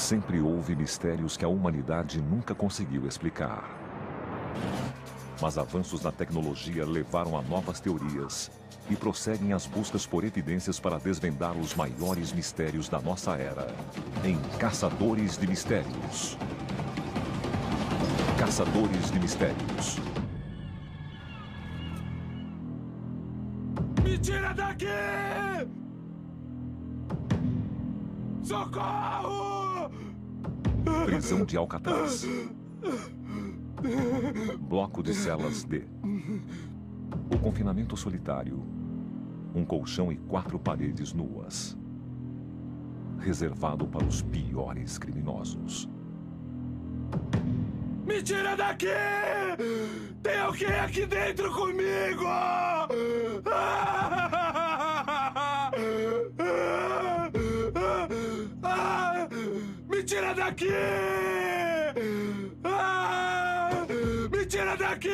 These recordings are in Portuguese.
Sempre houve mistérios que a humanidade nunca conseguiu explicar. Mas avanços na tecnologia levaram a novas teorias e prosseguem as buscas por evidências para desvendar os maiores mistérios da nossa era em Caçadores de Mistérios. Caçadores de Mistérios. Me tira daqui! Socorro! Prisão de Alcatraz. Bloco de celas D. O confinamento solitário. Um colchão e 4 paredes nuas. Reservado para os piores criminosos. Me tira daqui! Tem alguém aqui dentro comigo! Me tira daqui! Me tira daqui!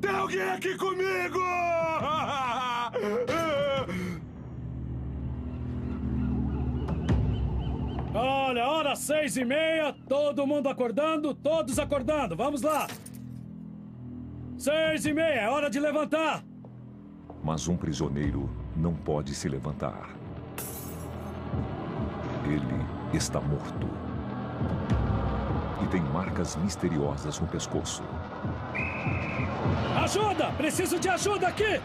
Tem alguém aqui comigo! Olha, hora 6:30, todo mundo acordando, todos acordando, vamos lá! 6:30, é hora de levantar! Mas um prisioneiro não pode se levantar. Ele está morto. E tem marcas misteriosas no pescoço. Ajuda! Preciso de ajuda aqui!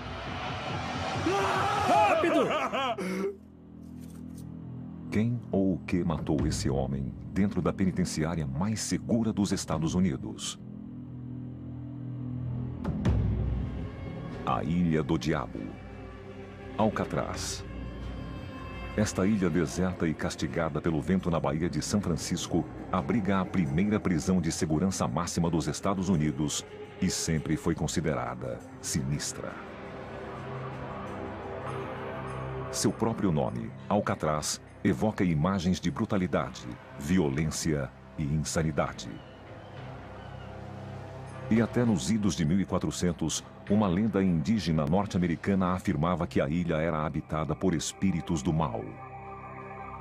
Rápido! Quem ou o que matou esse homem dentro da penitenciária mais segura dos Estados Unidos? A Ilha do Diabo. Alcatraz. Esta ilha deserta e castigada pelo vento na Baía de São Francisco abriga a primeira prisão de segurança máxima dos Estados Unidos e sempre foi considerada sinistra. Seu próprio nome, Alcatraz, evoca imagens de brutalidade, violência e insanidade. E até nos idos de 1400, uma lenda indígena norte-americana afirmava que a ilha era habitada por espíritos do mal.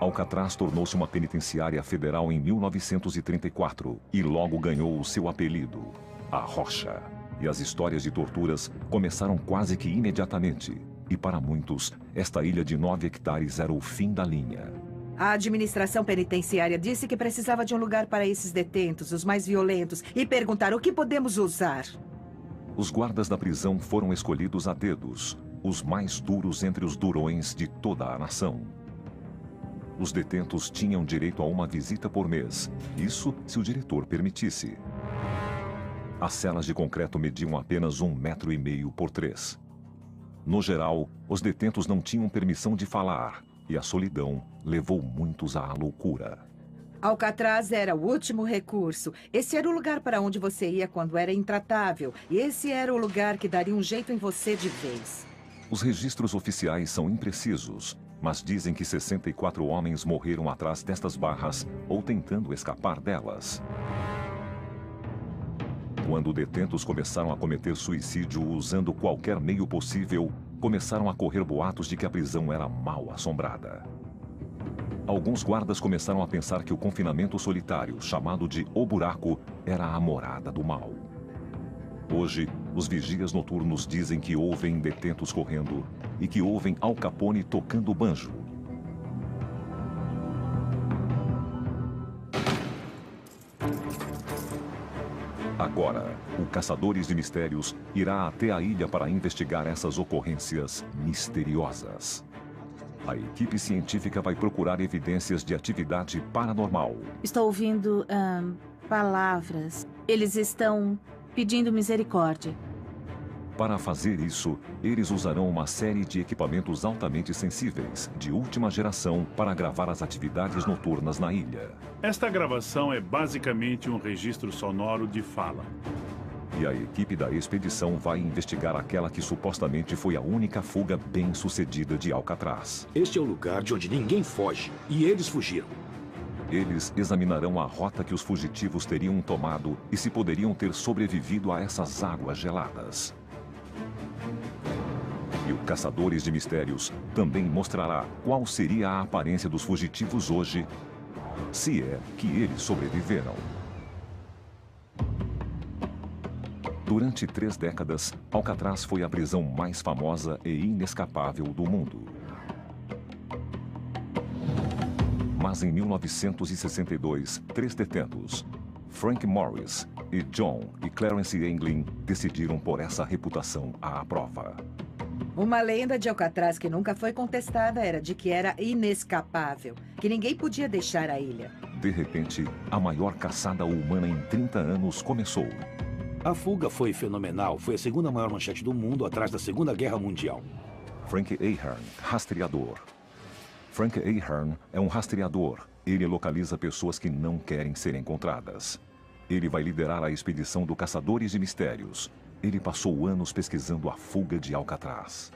Alcatraz tornou-se uma penitenciária federal em 1934 e logo ganhou o seu apelido, a Rocha. E as histórias de torturas começaram quase que imediatamente. E para muitos, esta ilha de 9 hectares era o fim da linha. A administração penitenciária disse que precisava de um lugar para esses detentos, os mais violentos, e perguntaram o que podemos usar. Os guardas da prisão foram escolhidos a dedos, os mais duros entre os durões de toda a nação. Os detentos tinham direito a uma visita por mês, isso se o diretor permitisse. As celas de concreto mediam apenas 1,5 metro por 3. No geral, os detentos não tinham permissão de falar, e a solidão levou muitos à loucura. Alcatraz era o último recurso. Esse era o lugar para onde você ia quando era intratável. E esse era o lugar que daria um jeito em você de vez. Os registros oficiais são imprecisos, mas dizem que 64 homens morreram atrás destas barras ou tentando escapar delas. Quando detentos começaram a cometer suicídio usando qualquer meio possível, começaram a correr boatos de que a prisão era mal assombrada. Alguns guardas começaram a pensar que o confinamento solitário, chamado de O Buraco, era a morada do mal. Hoje, os vigias noturnos dizem que ouvem detentos correndo e que ouvem Al Capone tocando banjo. Agora, o Caçadores de Mistérios irá até a ilha para investigar essas ocorrências misteriosas. A equipe científica vai procurar evidências de atividade paranormal. Estou ouvindo palavras. Eles estão pedindo misericórdia. Para fazer isso, eles usarão uma série de equipamentos altamente sensíveis, de última geração, para gravar as atividades noturnas na ilha. Esta gravação é basicamente um registro sonoro de fala. E a equipe da expedição vai investigar aquela que supostamente foi a única fuga bem-sucedida de Alcatraz. Este é o lugar de onde ninguém foge. E eles fugiram. Eles examinarão a rota que os fugitivos teriam tomado e se poderiam ter sobrevivido a essas águas geladas. E o Caçadores de Mistérios também mostrará qual seria a aparência dos fugitivos hoje, se é que eles sobreviveram. Durante 3 décadas, Alcatraz foi a prisão mais famosa e inescapável do mundo. Mas em 1962, 3 detentos, Frank Morris e John e Clarence Anglin, decidiram pôr essa reputação à prova. Uma lenda de Alcatraz que nunca foi contestada era de que era inescapável, que ninguém podia deixar a ilha. De repente, a maior caçada humana em 30 anos começou. A fuga foi fenomenal. Foi a segunda maior manchete do mundo atrás da Segunda Guerra Mundial. Frank Ahern, rastreador. Frank Ahern é um rastreador. Ele localiza pessoas que não querem ser encontradas. Ele vai liderar a expedição do Caçadores de Mistérios. Ele passou anos pesquisando a fuga de Alcatraz.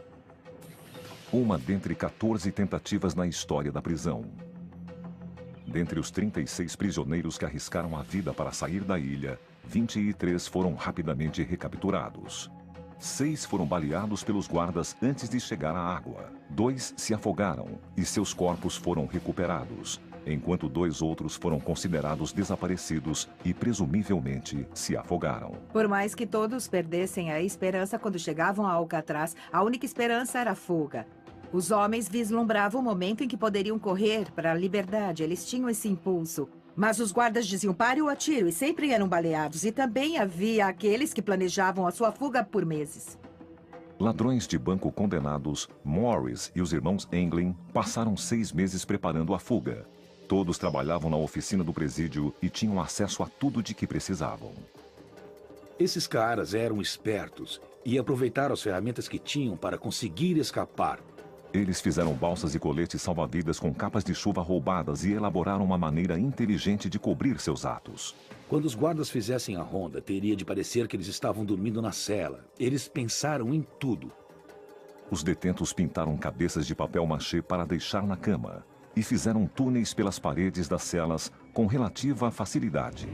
Uma dentre 14 tentativas na história da prisão. Dentre os 36 prisioneiros que arriscaram a vida para sair da ilha, 23 foram rapidamente recapturados. 6 foram baleados pelos guardas antes de chegar à água. 2 se afogaram e seus corpos foram recuperados, enquanto 2 outros foram considerados desaparecidos e presumivelmente se afogaram. Por mais que todos perdessem a esperança quando chegavam a Alcatraz, a única esperança era a fuga. Os homens vislumbravam o momento em que poderiam correr para a liberdade. Eles tinham esse impulso. Mas os guardas diziam pare ou atiro e sempre eram baleados. E também havia aqueles que planejavam a sua fuga por meses. Ladrões de banco condenados, Morris e os irmãos Anglin passaram 6 meses preparando a fuga. Todos trabalhavam na oficina do presídio e tinham acesso a tudo de que precisavam. Esses caras eram espertos e aproveitaram as ferramentas que tinham para conseguir escapar. Eles fizeram balsas e coletes salva-vidas com capas de chuva roubadas e elaboraram uma maneira inteligente de cobrir seus atos. Quando os guardas fizessem a ronda, teria de parecer que eles estavam dormindo na cela. Eles pensaram em tudo. Os detentos pintaram cabeças de papel machê para deixar na cama e fizeram túneis pelas paredes das celas com relativa facilidade.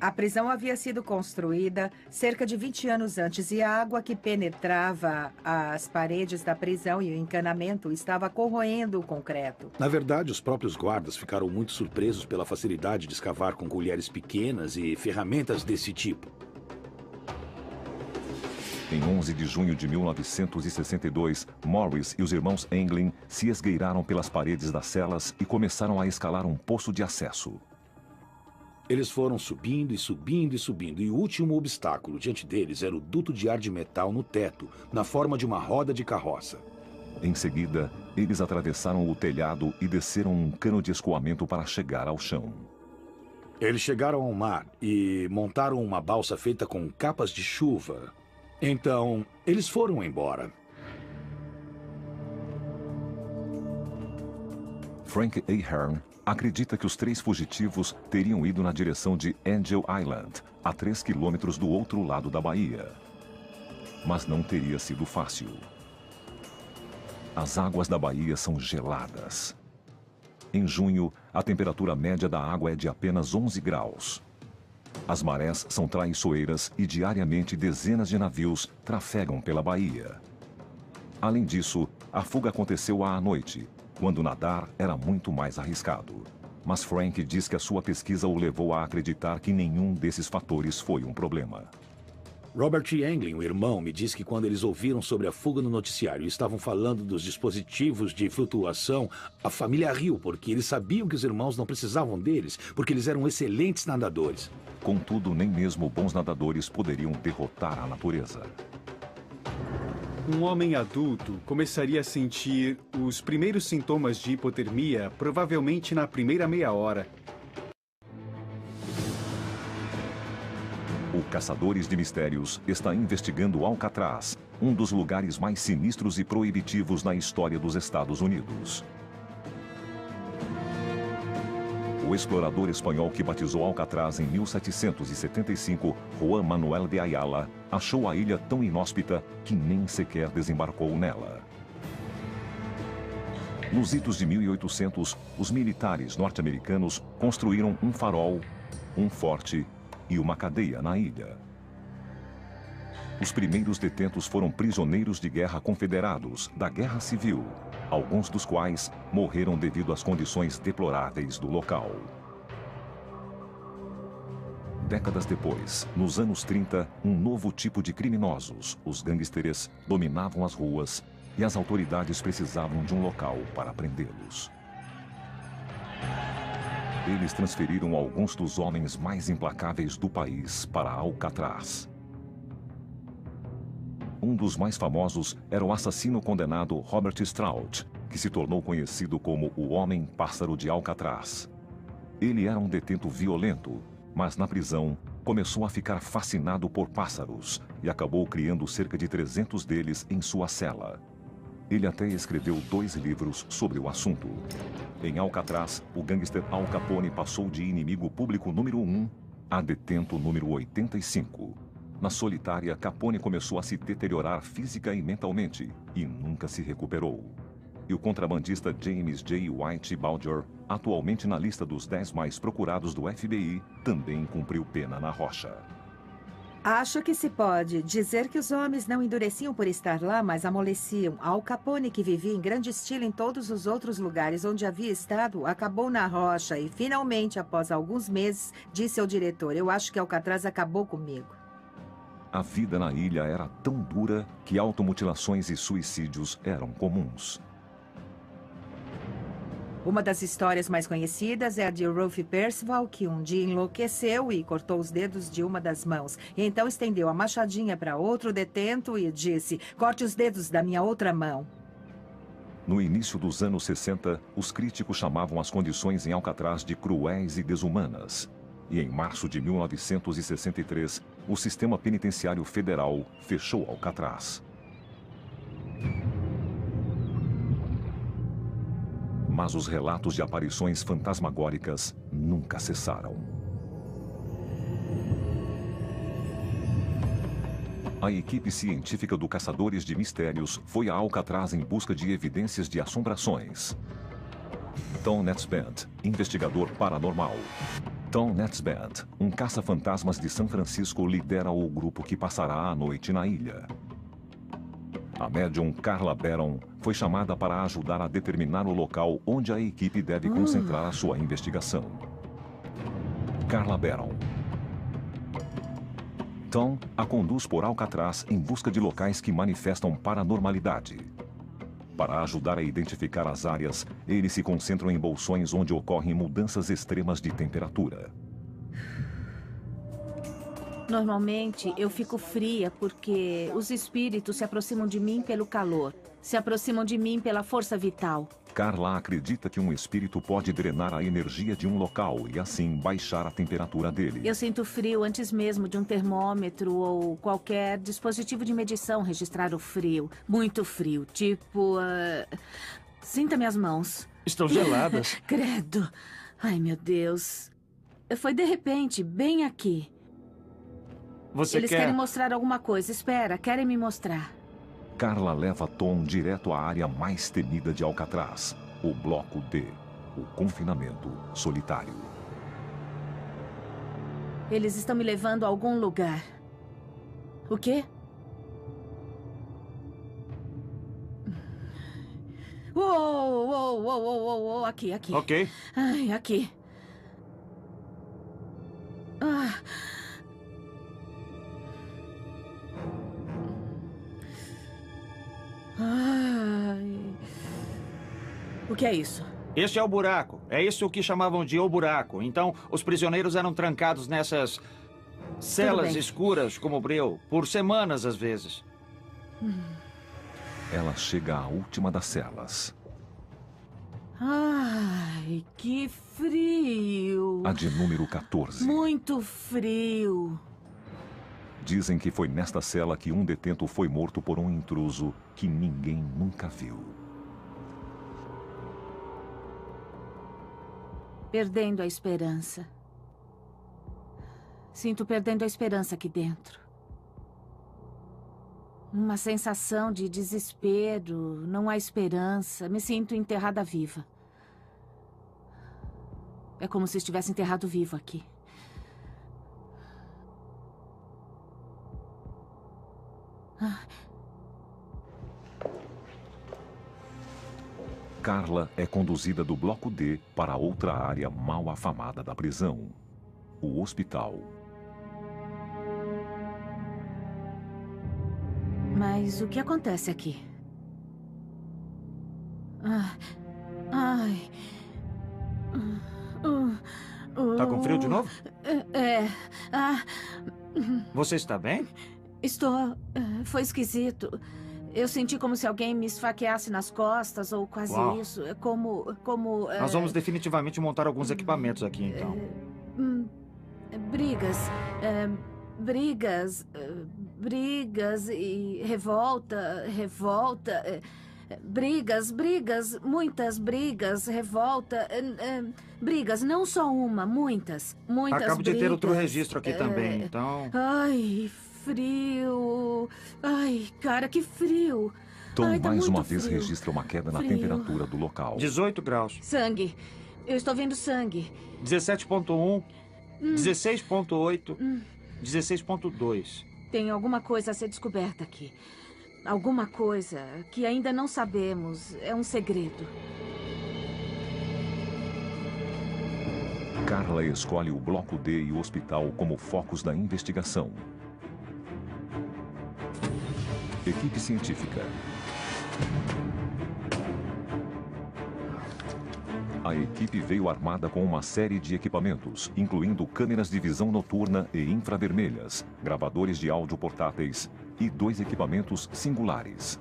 A prisão havia sido construída cerca de 20 anos antes e a água que penetrava as paredes da prisão e o encanamento estava corroendo o concreto. Na verdade, os próprios guardas ficaram muito surpresos pela facilidade de escavar com colheres pequenas e ferramentas desse tipo. Em 11 de junho de 1962, Morris e os irmãos Anglin se esgueiraram pelas paredes das celas e começaram a escalar um poço de acesso. Eles foram subindo e subindo e subindo, e o último obstáculo diante deles era o duto de ar de metal no teto, na forma de uma roda de carroça. Em seguida, eles atravessaram o telhado e desceram um cano de escoamento para chegar ao chão. Eles chegaram ao mar e montaram uma balsa feita com capas de chuva. Então, eles foram embora. Frank Ahern acredita que os 3 fugitivos teriam ido na direção de Angel Island, a 3 quilômetros do outro lado da baía. Mas não teria sido fácil. As águas da baía são geladas. Em junho, a temperatura média da água é de apenas 11 graus. As marés são traiçoeiras e diariamente dezenas de navios trafegam pela baía. Além disso, a fuga aconteceu à noite, quando nadar era muito mais arriscado. Mas Frank diz que a sua pesquisa o levou a acreditar que nenhum desses fatores foi um problema. Robert Anglin, o irmão, me disse que quando eles ouviram sobre a fuga no noticiário e estavam falando dos dispositivos de flutuação, a família riu, porque eles sabiam que os irmãos não precisavam deles, porque eles eram excelentes nadadores. Contudo, nem mesmo bons nadadores poderiam derrotar a natureza. Um homem adulto começaria a sentir os primeiros sintomas de hipotermia provavelmente na primeira meia hora. O Caçadores de Mistérios está investigando Alcatraz, um dos lugares mais sinistros e proibitivos na história dos Estados Unidos. O O explorador espanhol que batizou Alcatraz em 1775, Juan Manuel de Ayala, achou a ilha tão inóspita que nem sequer desembarcou nela. Nos idos de 1800, os militares norte-americanos construíram um farol, um forte e uma cadeia na ilha. Os primeiros detentos foram prisioneiros de guerra confederados da Guerra Civil, alguns dos quais morreram devido às condições deploráveis do local. Décadas depois, nos anos 30, um novo tipo de criminosos, os gangsters, dominavam as ruas e as autoridades precisavam de um local para prendê-los. Eles transferiram alguns dos homens mais implacáveis do país para Alcatraz. Um dos mais famosos era o assassino condenado Robert Stroud, que se tornou conhecido como o Homem-Pássaro de Alcatraz. Ele era um detento violento, mas na prisão começou a ficar fascinado por pássaros e acabou criando cerca de 300 deles em sua cela. Ele até escreveu 2 livros sobre o assunto. Em Alcatraz, o gangster Al Capone passou de inimigo público número 1 a detento número 85. Na solitária, Capone começou a se deteriorar física e mentalmente e nunca se recuperou. E o contrabandista James J. White Bowdler, atualmente na lista dos 10 mais procurados do FBI, também cumpriu pena na rocha. Acho que se pode dizer que os homens não endureciam por estar lá, mas amoleciam. Al Capone, que vivia em grande estilo em todos os outros lugares onde havia estado, acabou na rocha e, finalmente, após alguns meses, disse ao diretor: "Eu acho que Alcatraz acabou comigo." A vida na ilha era tão dura que automutilações e suicídios eram comuns. Uma das histórias mais conhecidas é a de Rolf Percival, que um dia enlouqueceu e cortou os dedos de uma das mãos. E então estendeu a machadinha para outro detento e disse: "Corte os dedos da minha outra mão." No início dos anos 60, os críticos chamavam as condições em Alcatraz de cruéis e desumanas. E em março de 1963, o sistema penitenciário federal fechou Alcatraz. Mas os relatos de aparições fantasmagóricas nunca cessaram. A equipe científica do Caçadores de Mistérios foi a Alcatraz em busca de evidências de assombrações. Tom Netzband, investigador paranormal. Tom Netzband, um caça-fantasmas de São Francisco, lidera o grupo que passará a noite na ilha. A médium Carla Barron foi chamada para ajudar a determinar o local onde a equipe deve concentrar a sua investigação. Carla Barron. Tom a conduz por Alcatraz em busca de locais que manifestam paranormalidade. Para ajudar a identificar as áreas, eles se concentram em bolsões onde ocorrem mudanças extremas de temperatura. Normalmente, eu fico fria porque os espíritos se aproximam de mim pelo calor. Se aproximam de mim pela força vital. Carla acredita que um espírito pode drenar a energia de um local e assim baixar a temperatura dele. Eu sinto frio antes mesmo de um termômetro ou qualquer dispositivo de medição registrar o frio. Muito frio. Tipo... Sinta minhas mãos. Estão geladas. Credo. Ai, meu Deus. Foi de repente, bem aqui. Eles querem mostrar alguma coisa. Espera, querem me mostrar. Carla leva Tom direto à área mais temida de Alcatraz, o Bloco D, o confinamento solitário. Eles estão me levando a algum lugar. O quê? Uou, aqui. Ok. Ai, aqui. Ai. O que é isso? Este é o buraco. É isso que chamavam de o buraco. Então, os prisioneiros eram trancados nessas celas escuras como breu, por semanas às vezes. Ela chega à última das celas. Ai, que frio. A de número 14. Muito frio. Dizem que foi nesta cela que um detento foi morto por um intruso que ninguém nunca viu. Perdendo a esperança. Sinto perdendo a esperança aqui dentro. Uma sensação de desespero, não há esperança. Me sinto enterrada viva. É como se estivesse enterrado vivo aqui. Carla é conduzida do bloco D para outra área mal afamada da prisão, o hospital. Mas o que acontece aqui? Ai. Tá com frio de novo? É. Você está bem? Estou. Foi esquisito. Eu senti como se alguém me esfaqueasse nas costas, ou quase Uau. isso. É como. Nós vamos definitivamente montar alguns equipamentos aqui, então. Brigas. Brigas e revolta. Brigas, muitas brigas, revolta. Brigas, não só uma, muitas Acabo de ter brigas. outro registro aqui também, então... Ai, frio. Ai, cara, que frio. Tom Ai, tá mais uma muito vez frio. registra uma queda na Frio. temperatura do local. 18 graus. Sangue. Eu estou vendo sangue. 17.1, 16.8, 16.2. Tem alguma coisa a ser descoberta aqui. Alguma coisa que ainda não sabemos. É um segredo. Carla escolhe o bloco D e o hospital como focos da investigação. Equipe científica. A equipe veio armada com uma série de equipamentos, incluindo câmeras de visão noturna e infravermelhas, gravadores de áudio portáteis e 2 equipamentos singulares.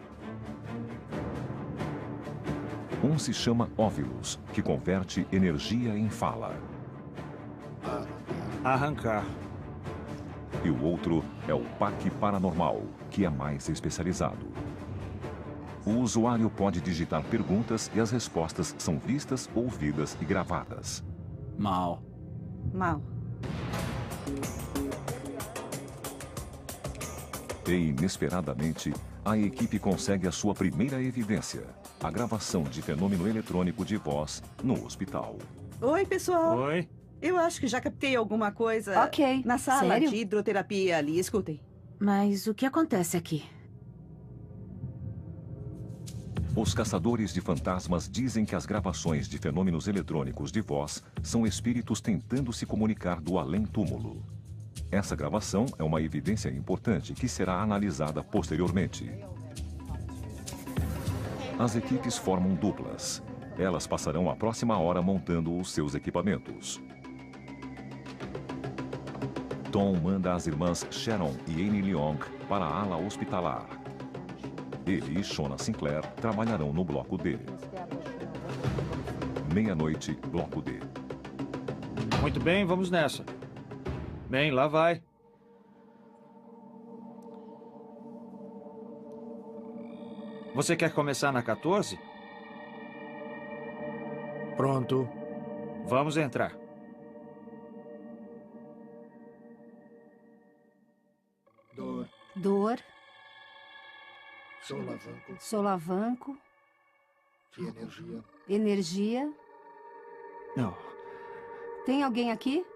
Um se chama Óvulos, que converte energia em fala. Arrancar. E o outro é o PAC Paranormal, que é mais especializado. O usuário pode digitar perguntas e as respostas são vistas, ouvidas e gravadas. Mal. E, inesperadamente, a equipe consegue a sua primeira evidência: a gravação de fenômeno eletrônico de voz no hospital. Oi, pessoal. Oi? Eu acho que já captei alguma coisa Ok. na sala Sério? de hidroterapia ali. Escutem. Mas o que acontece aqui? Os caçadores de fantasmas dizem que as gravações de fenômenos eletrônicos de voz são espíritos tentando se comunicar do além-túmulo. Essa gravação é uma evidência importante que será analisada posteriormente. As equipes formam duplas. Elas passarão a próxima hora montando os seus equipamentos. Tom manda as irmãs Sharon e Annie Leong para a ala hospitalar. Ele e Shona Sinclair trabalharão no bloco D. Meia-noite, bloco D. Muito bem, vamos nessa. Bem, lá vai. Você quer começar na 14? Pronto. Vamos entrar. Dor, Solavanco solavanco, e energia. energia. Não. Tem alguém aqui?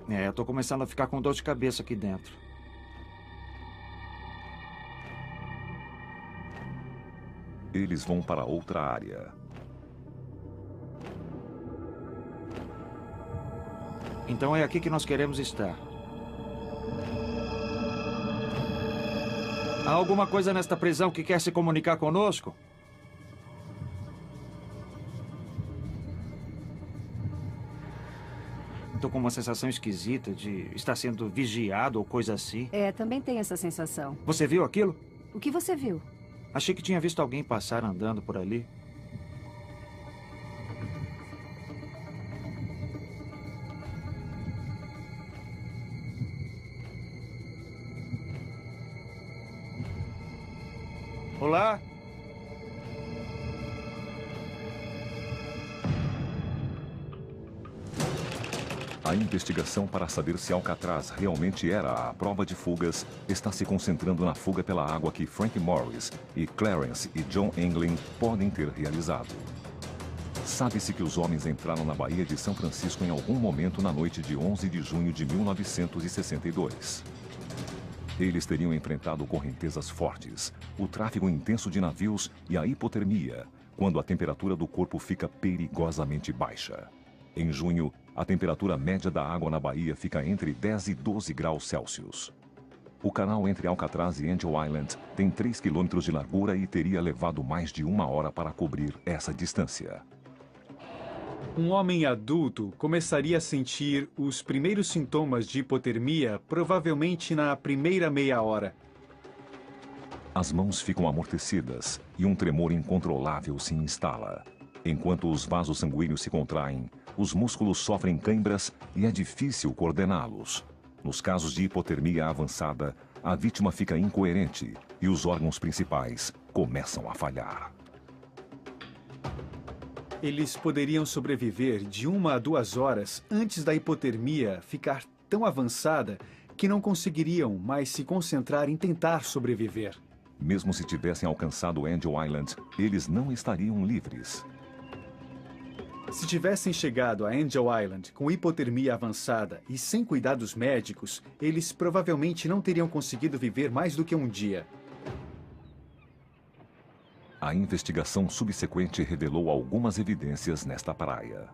Eu tô começando a ficar com dor de cabeça aqui dentro. Eles vão para outra área. Então é aqui que nós queremos estar. Há alguma coisa nesta prisão que quer se comunicar conosco? Estou com uma sensação esquisita de estar sendo vigiado ou coisa assim. É, também tem essa sensação. Você viu aquilo? O que você viu? Achei que tinha visto alguém passar andando por ali. Olá? A investigação para saber se Alcatraz realmente era a prova de fugas está se concentrando na fuga pela água que Frank Morris e Clarence e John Englin podem ter realizado. Sabe-se que os homens entraram na Baía de São Francisco em algum momento na noite de 11 de junho de 1962. Eles teriam enfrentado correntezas fortes, o tráfego intenso de navios e a hipotermia, quando a temperatura do corpo fica perigosamente baixa. Em junho, a temperatura média da água na Baía fica entre 10 e 12 graus Celsius. O canal entre Alcatraz e Angel Island tem 3 quilômetros de largura e teria levado mais de 1 hora para cobrir essa distância. Um homem adulto começaria a sentir os primeiros sintomas de hipotermia provavelmente na primeira meia hora. As mãos ficam amortecidas e um tremor incontrolável se instala. Enquanto os vasos sanguíneos se contraem, os músculos sofrem câimbras e é difícil coordená-los. Nos casos de hipotermia avançada, a vítima fica incoerente e os órgãos principais começam a falhar. Eles poderiam sobreviver de 1 a 2 horas antes da hipotermia ficar tão avançada que não conseguiriam mais se concentrar em tentar sobreviver. Mesmo se tivessem alcançado Angel Island, eles não estariam livres. Se tivessem chegado a Angel Island com hipotermia avançada e sem cuidados médicos, eles provavelmente não teriam conseguido viver mais do que um dia. A investigação subsequente revelou algumas evidências nesta praia.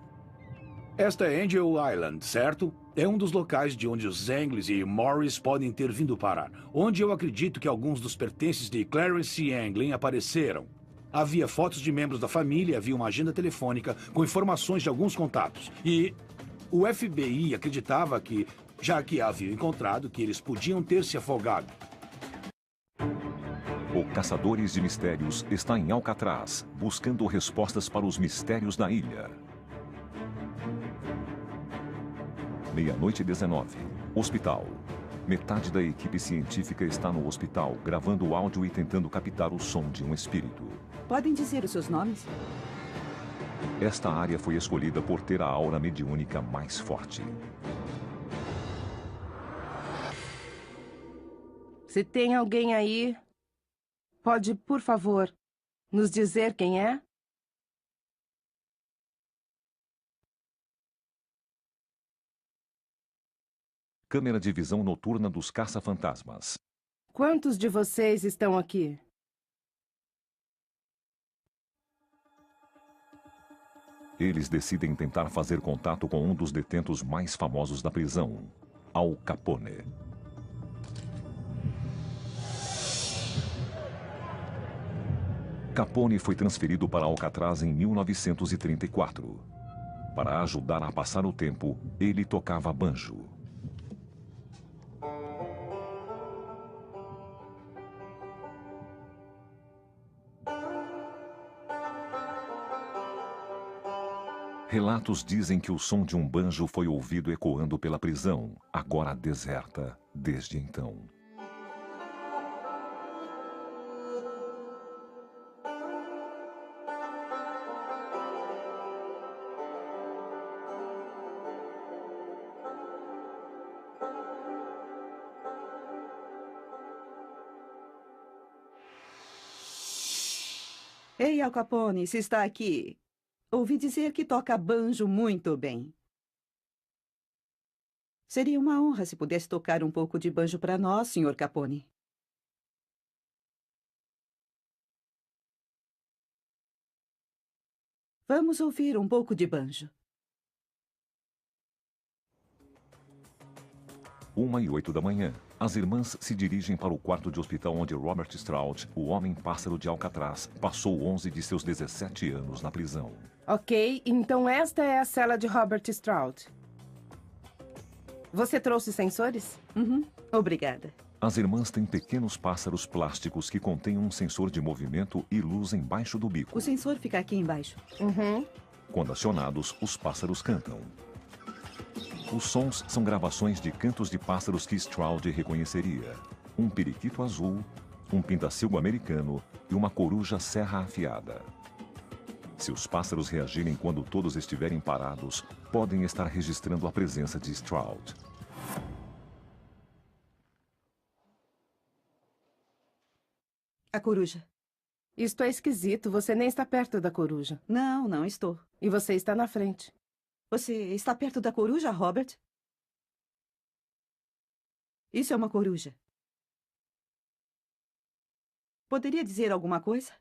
Esta é Angel Island, certo? É um dos locais de onde os Englis e Morris podem ter vindo parar, onde eu acredito que alguns dos pertences de Clarence e Englin apareceram. Havia fotos de membros da família, havia uma agenda telefônica com informações de alguns contatos. E o FBI acreditava que, já que haviam encontrado, que eles podiam ter se afogado. O Caçadores de Mistérios está em Alcatraz, buscando respostas para os mistérios da ilha. 00:19. Hospital. Metade da equipe científica está no hospital, gravando o áudio e tentando captar o som de um espírito. Podem dizer os seus nomes? Esta área foi escolhida por ter a aura mediúnica mais forte. Se tem alguém aí, pode, por favor, nos dizer quem é? Câmera de visão noturna dos caça-fantasmas. Quantos de vocês estão aqui? Eles decidem tentar fazer contato com um dos detentos mais famosos da prisão, Al Capone. Capone foi transferido para Alcatraz em 1934. Para ajudar a passar o tempo, ele tocava banjo. Relatos dizem que o som de um banjo foi ouvido ecoando pela prisão, agora deserta desde então. Ei, Al Capone, se está aqui. Ouvi dizer que toca banjo muito bem. Seria uma honra se pudesse tocar um pouco de banjo para nós, Sr. Capone. Vamos ouvir um pouco de banjo. 1:08 da manhã. As irmãs se dirigem para o quarto de hospital onde Robert Stroud, o homem-pássaro de Alcatraz, passou 11 de seus 17 anos na prisão. Ok, então esta é a cela de Robert Stroud. Você trouxe sensores? Obrigada. As irmãs têm pequenos pássaros plásticos que contêm um sensor de movimento e luz embaixo do bico. O sensor fica aqui embaixo. Quando acionados, os pássaros cantam. Os sons são gravações de cantos de pássaros que Stroud reconheceria. Um periquito azul, um pintacilgo americano e uma coruja serra afiada. Se os pássaros reagirem quando todos estiverem parados, podem estar registrando a presença de Stroud. A coruja. Isto é esquisito. Você nem está perto da coruja. Não, não estou. E você está na frente. Você está perto da coruja, Robert? Isso é uma coruja. Poderia dizer alguma coisa?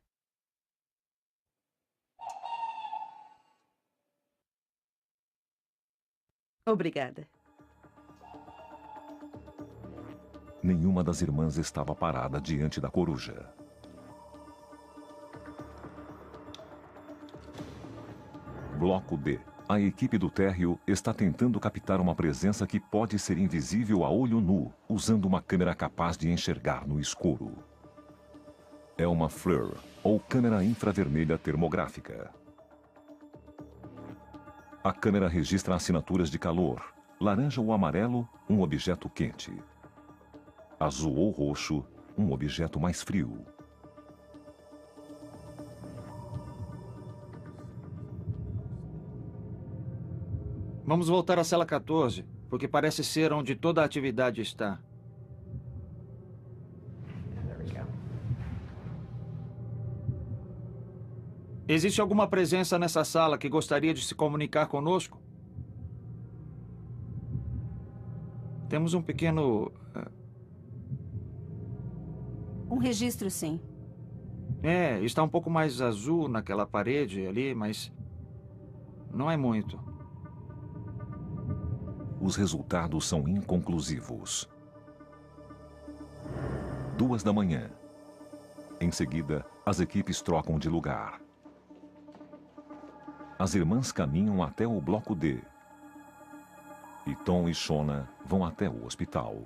Obrigada. Nenhuma das irmãs estava parada diante da coruja. Bloco D. A equipe do térreo está tentando captar uma presença que pode ser invisível a olho nu, usando uma câmera capaz de enxergar no escuro. É uma FLIR, ou câmera infravermelha termográfica. A câmera registra assinaturas de calor. Laranja ou amarelo, um objeto quente. Azul ou roxo, um objeto mais frio. Vamos voltar à cela 14, porque parece ser onde toda a atividade está. Existe alguma presença nessa sala que gostaria de se comunicar conosco? Temos um pequeno... Um registro, sim. está um pouco mais azul naquela parede ali, mas não é muito. Os resultados são inconclusivos. 2 da manhã. Em seguida, as equipes trocam de lugar. As irmãs caminham até o bloco D. E Tom e Shona vão até o hospital.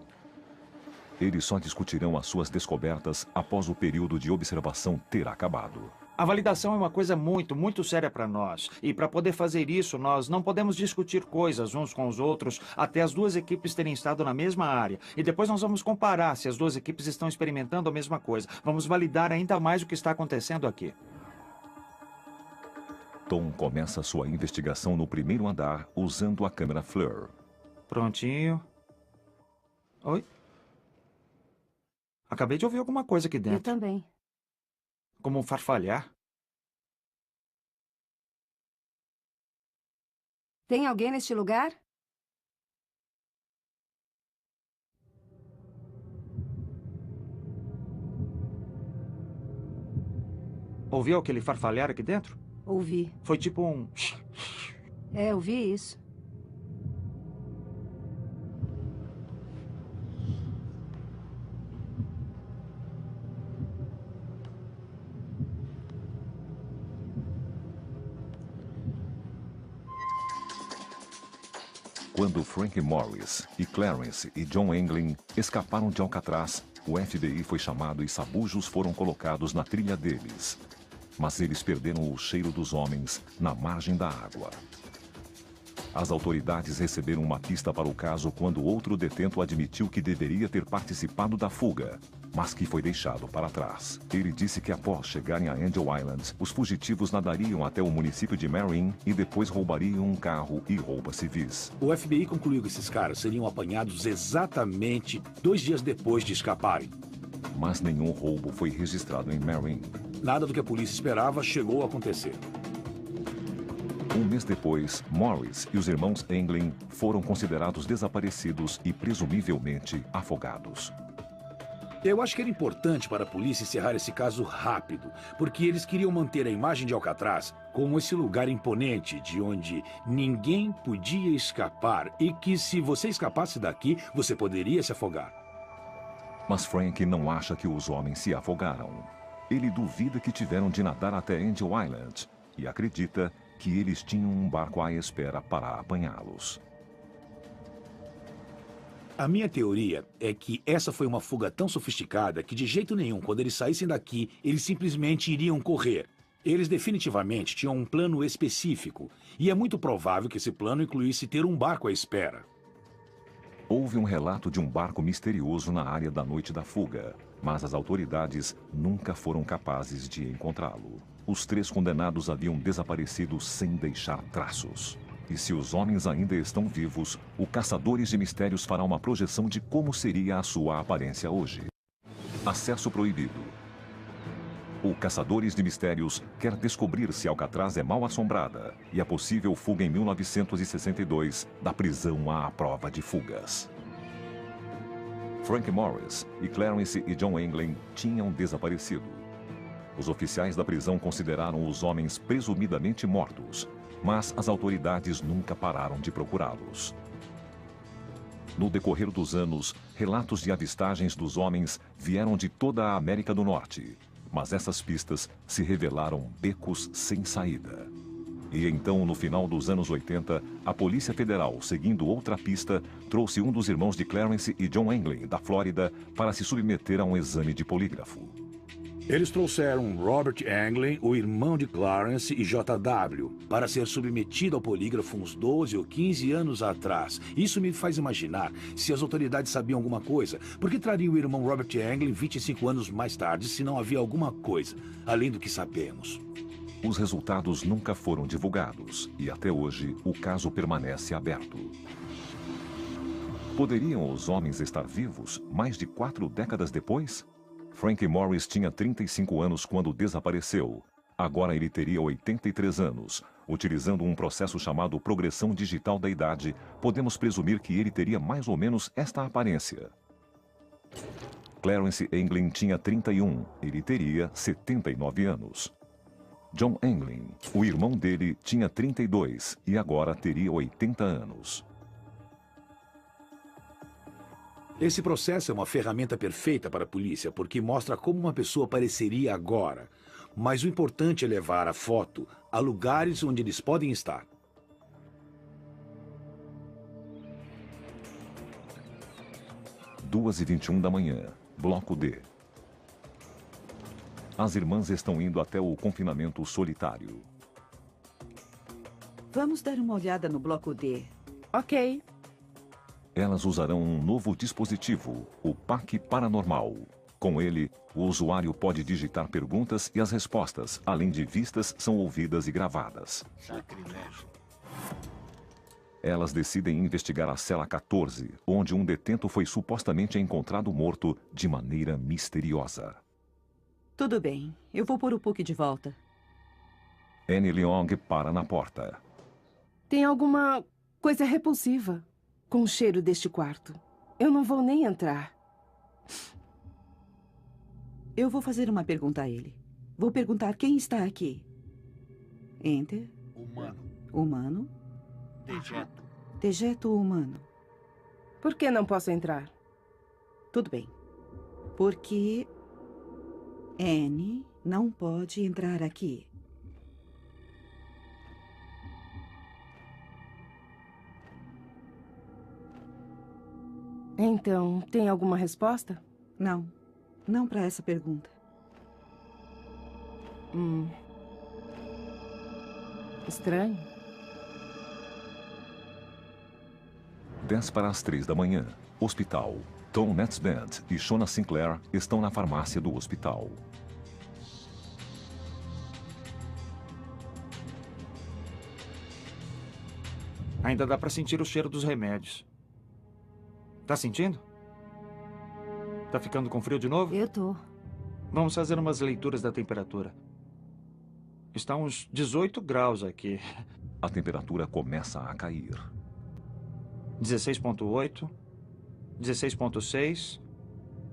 Eles só discutirão as suas descobertas após o período de observação ter acabado. A validação é uma coisa muito séria para nós. E para poder fazer isso, nós não podemos discutir coisas uns com os outros até as duas equipes terem estado na mesma área. E depois nós vamos comparar se as duas equipes estão experimentando a mesma coisa. Vamos validar ainda mais o que está acontecendo aqui. Tom começa sua investigação no primeiro andar usando a câmera FLIR. Prontinho. Oi? Acabei de ouvir alguma coisa aqui dentro. Eu também. Como um farfalhar. Tem alguém neste lugar? Ouviu aquele farfalhar aqui dentro? Ouvi. Foi tipo um... É, ouvi isso. Quando Frank Morris e Clarence e John Englin escaparam de Alcatraz, o FBI foi chamado e sabujos foram colocados na trilha deles. Mas eles perderam o cheiro dos homens na margem da água. As autoridades receberam uma pista para o caso quando outro detento admitiu que deveria ter participado da fuga, mas que foi deixado para trás. Ele disse que após chegarem a Angel Island, os fugitivos nadariam até o município de Marin e depois roubariam um carro e roupas civis. O FBI concluiu que esses caras seriam apanhados exatamente 2 dias depois de escaparem. Mas nenhum roubo foi registrado em Marin. Nada do que a polícia esperava chegou a acontecer. Um mês depois, Morris e os irmãos Englin foram considerados desaparecidos e presumivelmente afogados. Eu acho que era importante para a polícia encerrar esse caso rápido, porque eles queriam manter a imagem de Alcatraz como esse lugar imponente de onde ninguém podia escapar e que se você escapasse daqui, você poderia se afogar. Mas Frank não acha que os homens se afogaram. Ele duvida que tiveram de nadar até Angel Island e acredita que eles tinham um barco à espera para apanhá-los. A minha teoria é que essa foi uma fuga tão sofisticada que de jeito nenhum, quando eles saíssem daqui, eles simplesmente iriam correr. Eles definitivamente tinham um plano específico, e é muito provável que esse plano incluísse ter um barco à espera. Houve um relato de um barco misterioso na área da noite da fuga, mas as autoridades nunca foram capazes de encontrá-lo. os 3 condenados haviam desaparecido sem deixar traços. E se os homens ainda estão vivos, o Caçadores de Mistérios fará uma projeção de como seria a sua aparência hoje. Acesso proibido. O Caçadores de Mistérios quer descobrir se Alcatraz é mal assombrada e a possível fuga em 1962 da prisão à prova de fugas. Frank Morris e Clarence e John Englund tinham desaparecido. Os oficiais da prisão consideraram os homens presumidamente mortos, mas as autoridades nunca pararam de procurá-los. No decorrer dos anos, relatos de avistagens dos homens vieram de toda a América do Norte, mas essas pistas se revelaram becos sem saída. E então, no final dos anos 80, a Polícia Federal, seguindo outra pista, trouxe um dos irmãos de Clarence e John Englund, da Flórida, para se submeter a um exame de polígrafo. Eles trouxeram Robert Englund, o irmão de Clarence, e JW, para ser submetido ao polígrafo uns 12 ou 15 anos atrás. Isso me faz imaginar se as autoridades sabiam alguma coisa. Por que trariam o irmão Robert Englund 25 anos mais tarde se não havia alguma coisa, além do que sabemos? Os resultados nunca foram divulgados e, até hoje, o caso permanece aberto. Poderiam os homens estar vivos mais de 4 décadas depois? Frank Morris tinha 35 anos quando desapareceu. Agora ele teria 83 anos. Utilizando um processo chamado progressão digital da idade, podemos presumir que ele teria mais ou menos esta aparência. Clarence Englund tinha 31. Ele teria 79 anos. John Englund, o irmão dele, tinha 32 e agora teria 80 anos. Esse processo é uma ferramenta perfeita para a polícia, porque mostra como uma pessoa pareceria agora. Mas o importante é levar a foto a lugares onde eles podem estar. Às 2h21 da manhã, Bloco D. As irmãs estão indo até o confinamento solitário. Vamos dar uma olhada no bloco D. Ok. Elas usarão um novo dispositivo, o PAC Paranormal. Com ele, o usuário pode digitar perguntas e as respostas, além de vistas, são ouvidas e gravadas. Sacrilégio. Elas decidem investigar a cela 14, onde um detento foi supostamente encontrado morto de maneira misteriosa. Tudo bem. Eu vou pôr o Puck de volta. Annie Leong para na porta. Tem alguma coisa repulsiva com o cheiro deste quarto. Eu não vou nem entrar. Eu vou fazer uma pergunta a ele. Vou perguntar quem está aqui. Enter. Humano. Humano. Dejeto. Dejeto humano. Por que não posso entrar? Tudo bem. Porque Annie não pode entrar aqui. Então, tem alguma resposta? Não. Não para essa pergunta. Estranho. 2:50 da manhã. Hospital. Tom Netzband e Shona Sinclair estão na farmácia do hospital. Ainda dá pra sentir o cheiro dos remédios. Tá sentindo? Tá ficando com frio de novo? Eu tô. Vamos fazer umas leituras da temperatura. Está uns 18 graus aqui. A temperatura começa a cair. 16,8, 16,6,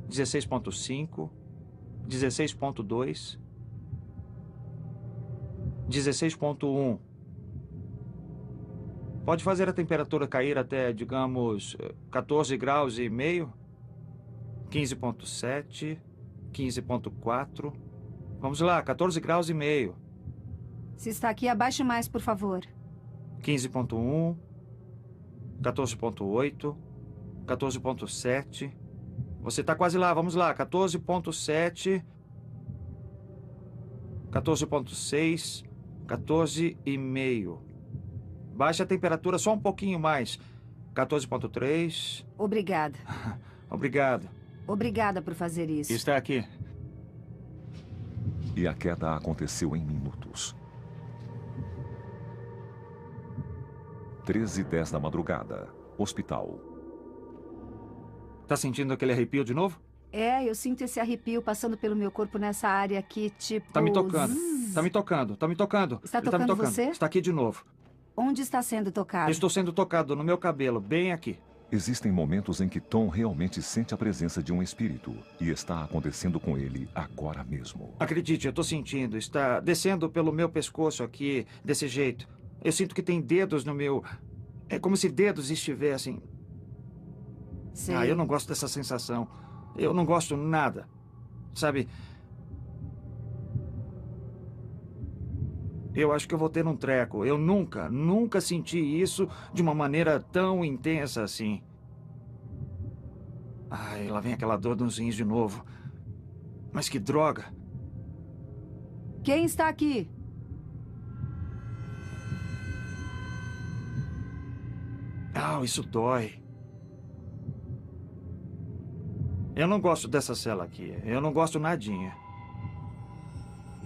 16,5, 16,2, 16,1. Pode fazer a temperatura cair até, digamos, 14 graus e meio? 15,7, 15,4. Vamos lá, 14 graus e meio. Se está aqui, abaixe mais, por favor. 15,1, 14,8, 14,7. Você está quase lá, vamos lá. 14,7, 14,6, 14,5. Baixe a temperatura só um pouquinho mais. 14,3. Obrigada. Obrigado. Obrigada por fazer isso. Está aqui. E a queda aconteceu em minutos. 13h10 da madrugada. Hospital. Tá sentindo aquele arrepio de novo? É, eu sinto esse arrepio passando pelo meu corpo nessa área aqui, tipo... Tá me tocando. Tá me tocando. Tá me tocando. Está Ele tá me tocando tocando. você? Está aqui de novo. Onde está sendo tocado? Estou sendo tocado no meu cabelo, bem aqui. Existem momentos em que Tom realmente sente a presença de um espírito. E está acontecendo com ele agora mesmo. Acredite, eu tô sentindo. Está descendo pelo meu pescoço aqui, desse jeito. Eu sinto que tem dedos no meu... É como se dedos estivessem... Sei. Ah, eu não gosto dessa sensação. Eu não gosto nada. Sabe? Eu acho que eu vou ter um treco. Eu nunca senti isso de uma maneira tão intensa assim. Ai, lá vem aquela dor nos rins de novo. Mas que droga. Quem está aqui? Ah, isso dói. Eu não gosto dessa cela aqui. Eu não gosto nadinha.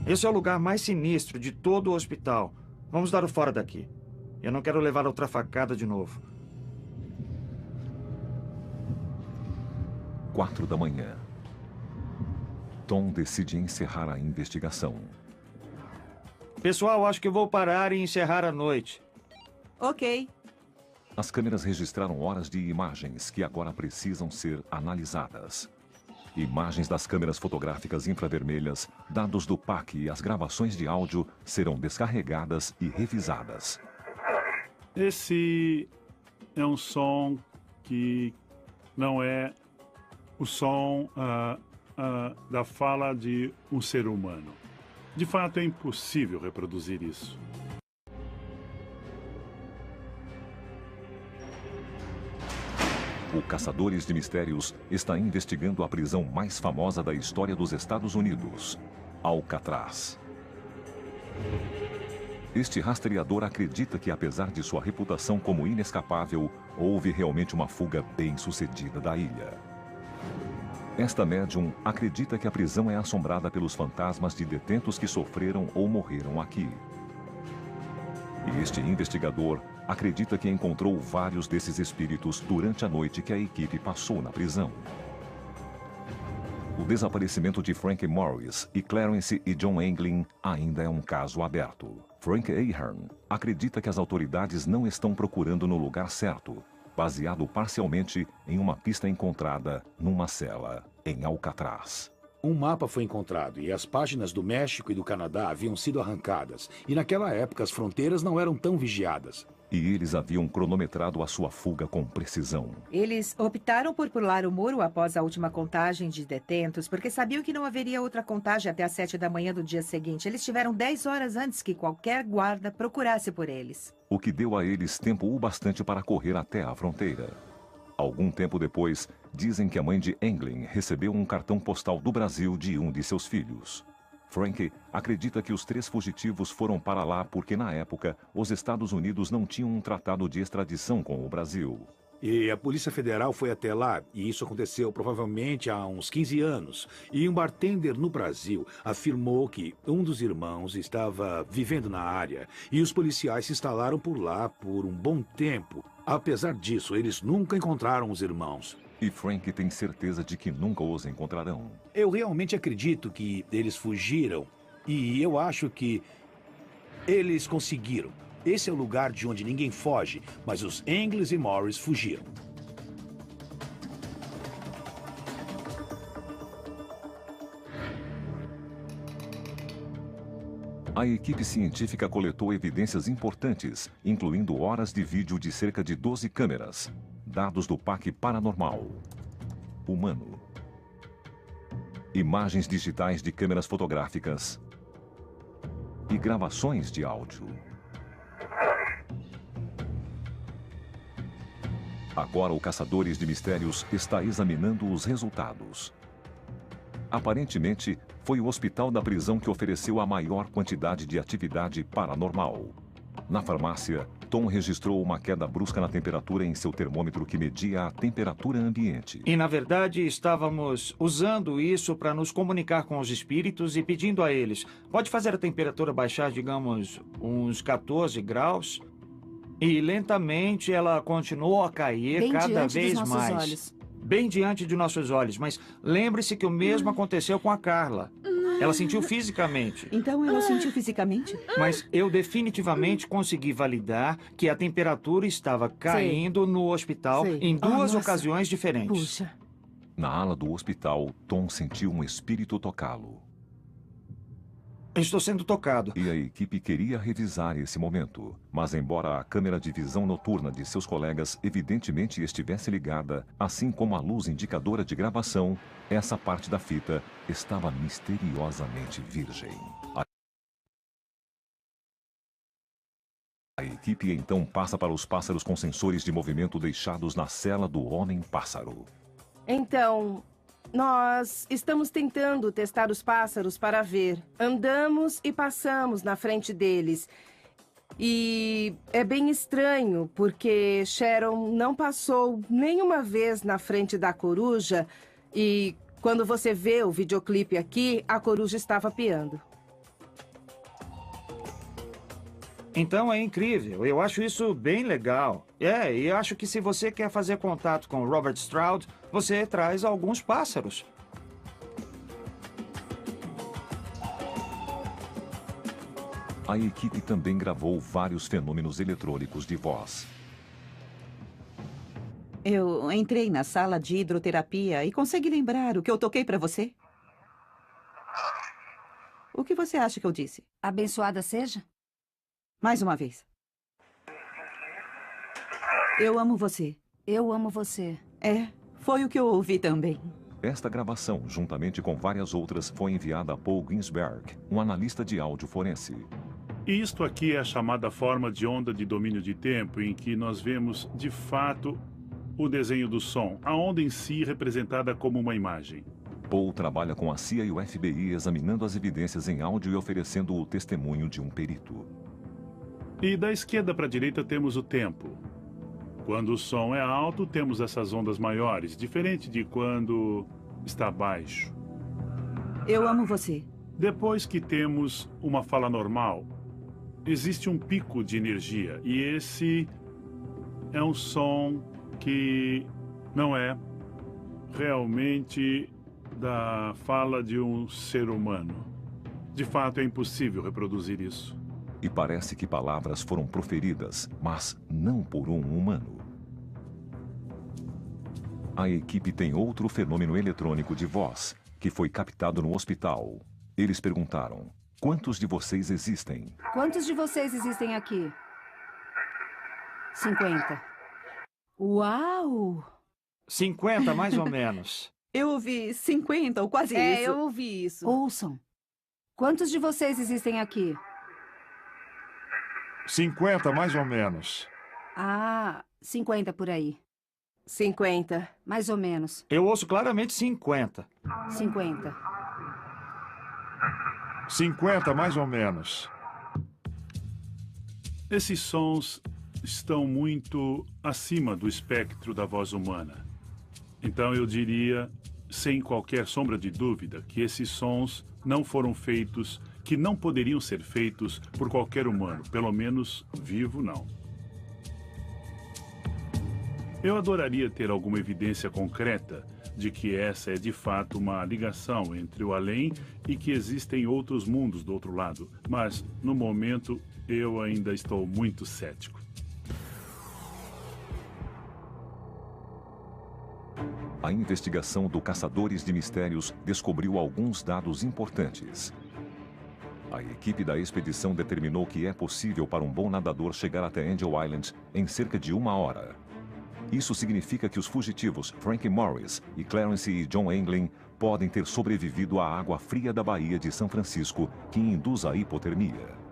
Esse é o lugar mais sinistro de todo o hospital. Vamos dar o fora daqui. Eu não quero levar outra facada de novo. 4 da manhã. Tom decide encerrar a investigação. Pessoal, acho que vou parar e encerrar a noite. Ok. As câmeras registraram horas de imagens que agora precisam ser analisadas. Imagens das câmeras fotográficas infravermelhas, dados do PAC e as gravações de áudio serão descarregadas e revisadas. Esse é um som que não é o som da fala de um ser humano. De fato, é impossível reproduzir isso. O Caçadores de Mistérios está investigando a prisão mais famosa da história dos Estados Unidos, Alcatraz. Este rastreador acredita que, apesar de sua reputação como inescapável, houve realmente uma fuga bem-sucedida da ilha. Esta médium acredita que a prisão é assombrada pelos fantasmas de detentos que sofreram ou morreram aqui. E este investigador acredita que encontrou vários desses espíritos durante a noite que a equipe passou na prisão. O desaparecimento de Frank Morris e Clarence e John Englin ainda é um caso aberto. Frank Ahern acredita que as autoridades não estão procurando no lugar certo, baseado parcialmente em uma pista encontrada numa cela em Alcatraz. Um mapa foi encontrado e as páginas do México e do Canadá haviam sido arrancadas. E naquela época as fronteiras não eram tão vigiadas. E eles haviam cronometrado a sua fuga com precisão. Eles optaram por pular o muro após a última contagem de detentos, porque sabiam que não haveria outra contagem até às 7 da manhã do dia seguinte. Eles tiveram 10 horas antes que qualquer guarda procurasse por eles. O que deu a eles tempo o bastante para correr até a fronteira. Algum tempo depois, dizem que a mãe de Englin recebeu um cartão postal do Brasil de um de seus filhos. Frank acredita que os 3 fugitivos foram para lá porque, na época, os Estados Unidos não tinham um tratado de extradição com o Brasil. E a Polícia Federal foi até lá, e isso aconteceu provavelmente há uns 15 anos. E um bartender no Brasil afirmou que um dos irmãos estava vivendo na área, e os policiais se instalaram por lá por um bom tempo. Apesar disso, eles nunca encontraram os irmãos. E Frank tem certeza de que nunca os encontrarão. Eu realmente acredito que eles fugiram, e eu acho que eles conseguiram. Esse é o lugar de onde ninguém foge, mas os Englin e Morris fugiram. A equipe científica coletou evidências importantes, incluindo horas de vídeo de cerca de 12 câmeras, dados do PAC paranormal, humano, imagens digitais de câmeras fotográficas e gravações de áudio. Agora o Caçadores de Mistérios está examinando os resultados. Aparentemente, foi o hospital da prisão que ofereceu a maior quantidade de atividade paranormal. Na farmácia, Tom registrou uma queda brusca na temperatura em seu termômetro que media a temperatura ambiente. E, na verdade, estávamos usando isso para nos comunicar com os espíritos e pedindo a eles: pode fazer a temperatura baixar, digamos, uns 14 graus? E lentamente ela continuou a cair Bem cada diante vez dos nossos mais. olhos. Bem diante de nossos olhos. Mas lembre-se que o mesmo aconteceu com a Carla. Ela sentiu fisicamente. Então ela sentiu fisicamente? Mas eu definitivamente consegui validar que a temperatura estava caindo no hospital em duas ocasiões diferentes. Puxa. Na ala do hospital, Tom sentiu um espírito tocá-lo. Estou sendo tocado. E a equipe queria revisar esse momento. Mas embora a câmera de visão noturna de seus colegas evidentemente estivesse ligada, assim como a luz indicadora de gravação, essa parte da fita estava misteriosamente virgem. A equipe então passa para os pássaros com sensores de movimento deixados na cela do Homem-Pássaro. Então, nós estamos tentando testar os pássaros para ver. Andamos e passamos na frente deles. E é bem estranho, porque Sharon não passou nenhuma vez na frente da coruja e quando você vê o videoclipe aqui, a coruja estava piando. Então é incrível. Eu acho isso bem legal. E acho que se você quer fazer contato com Robert Stroud, você traz alguns pássaros. A equipe também gravou vários fenômenos eletrônicos de voz. Eu entrei na sala de hidroterapia e consegui lembrar o que eu toquei para você? O que você acha que eu disse? Abençoada seja? Mais uma vez. Eu amo você. Eu amo você. É, foi o que eu ouvi também. Esta gravação, juntamente com várias outras, foi enviada a Paul Ginsberg, um analista de áudio forense. E isto aqui é a chamada forma de onda de domínio de tempo, em que nós vemos, de fato, o desenho do som, a onda em si representada como uma imagem. Paul trabalha com a CIA e o FBI examinando as evidências em áudio e oferecendo o testemunho de um perito. E da esquerda para a direita temos o tempo. Quando o som é alto, temos essas ondas maiores, diferente de quando está baixo. Eu amo você. Depois que temos uma fala normal, existe um pico de energia. E esse é um som que não é realmente da fala de um ser humano. De fato, é impossível reproduzir isso. E parece que palavras foram proferidas, mas não por um humano. A equipe tem outro fenômeno eletrônico de voz, que foi captado no hospital. Eles perguntaram: quantos de vocês existem? Quantos de vocês existem aqui? 50. Uau! 50, mais ou menos. Eu ouvi 50 ou quase isso. Eu ouvi isso. Ouçam. Quantos de vocês existem aqui? 50, mais ou menos. 50 por aí. 50. Mais ou menos. Eu ouço claramente 50. 50. 50, mais ou menos. Esses sons estão muito acima do espectro da voz humana. Então eu diria, sem qualquer sombra de dúvida, que esses sons não foram feitos, que não poderiam ser feitos por qualquer humano, pelo menos vivo não. Eu adoraria ter alguma evidência concreta de que essa é de fato uma ligação entre o além e que existem outros mundos do outro lado, mas no momento eu ainda estou muito cético. A investigação do Caçadores de Mistérios descobriu alguns dados importantes. A equipe da expedição determinou que é possível para um bom nadador chegar até Angel Island em cerca de 1 hora. Isso significa que os fugitivos Frank Morris e Clarence e John Englin podem ter sobrevivido à água fria da Baía de São Francisco, que induz a hipotermia.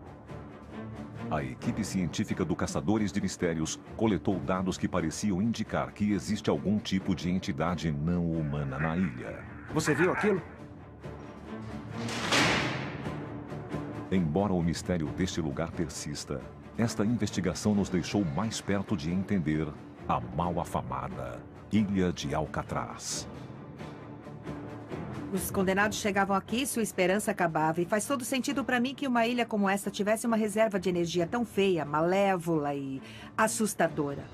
A equipe científica do Caçadores de Mistérios coletou dados que pareciam indicar que existe algum tipo de entidade não humana na ilha. Você viu aquilo? Embora o mistério deste lugar persista, Esta investigação nos deixou mais perto de entender a mal afamada Ilha de Alcatraz. Os condenados chegavam aqui, sua esperança acabava. E faz todo sentido para mim que uma ilha como esta tivesse uma reserva de energia tão feia, malévola e assustadora.